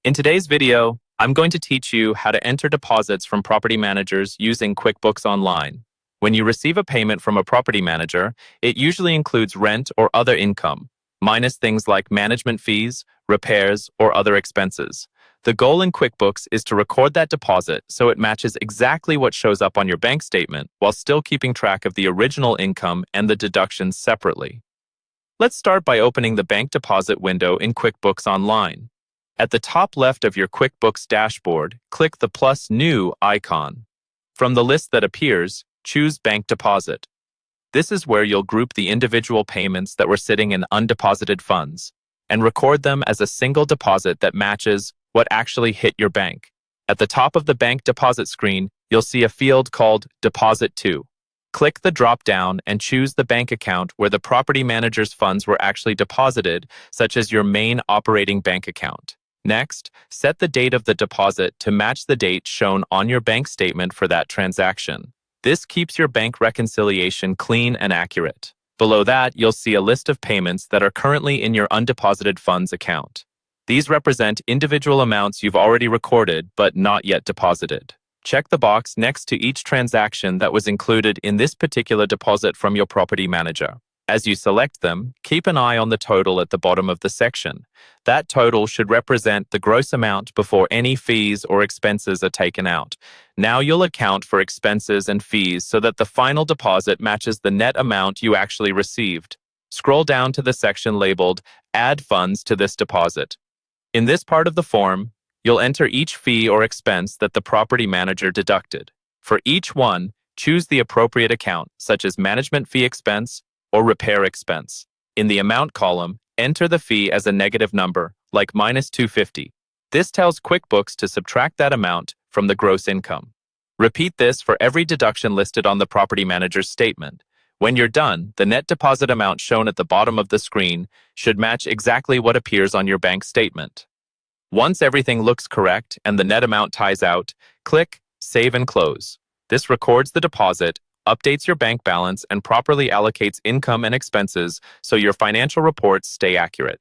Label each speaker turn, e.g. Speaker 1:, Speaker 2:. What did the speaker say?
Speaker 1: In today's video, I'm going to teach you how to enter deposits from property managers using QuickBooks Online. When you receive a payment from a property manager, it usually includes rent or other income, minus things like management fees, repairs, or other expenses. The goal in QuickBooks is to record that deposit so it matches exactly what shows up on your bank statement while still keeping track of the original income and the deductions separately. Let's start by opening the bank deposit window in QuickBooks Online. At the top left of your QuickBooks dashboard, click the plus New icon. From the list that appears, choose Bank Deposit. This is where you'll group the individual payments that were sitting in undeposited funds and record them as a single deposit that matches what actually hit your bank. At the top of the bank deposit screen, you'll see a field called Deposit To. Click the drop-down and choose the bank account where the property manager's funds were actually deposited, such as your main operating bank account. Next, set the date of the deposit to match the date shown on your bank statement for that transaction. This keeps your bank reconciliation clean and accurate. Below that, you'll see a list of payments that are currently in your undeposited funds account. These represent individual amounts you've already recorded but not yet deposited. Check the box next to each transaction that was included in this particular deposit from your property manager. As you select them, keep an eye on the total at the bottom of the section. That total should represent the gross amount before any fees or expenses are taken out. Now you'll account for expenses and fees so that the final deposit matches the net amount you actually received. Scroll down to the section labeled Add Funds to this deposit. In this part of the form, you'll enter each fee or expense that the property manager deducted. For each one, choose the appropriate account, such as management fee expense or repair expense. In the amount column, enter the fee as a negative number, like minus $250. This tells QuickBooks to subtract that amount from the gross income. Repeat this for every deduction listed on the property manager's statement. When you're done, the net deposit amount shown at the bottom of the screen should match exactly what appears on your bank statement. Once everything looks correct and the net amount ties out, click Save and Close. This records the deposit, updates your bank balance, and properly allocates income and expenses so your financial reports stay accurate.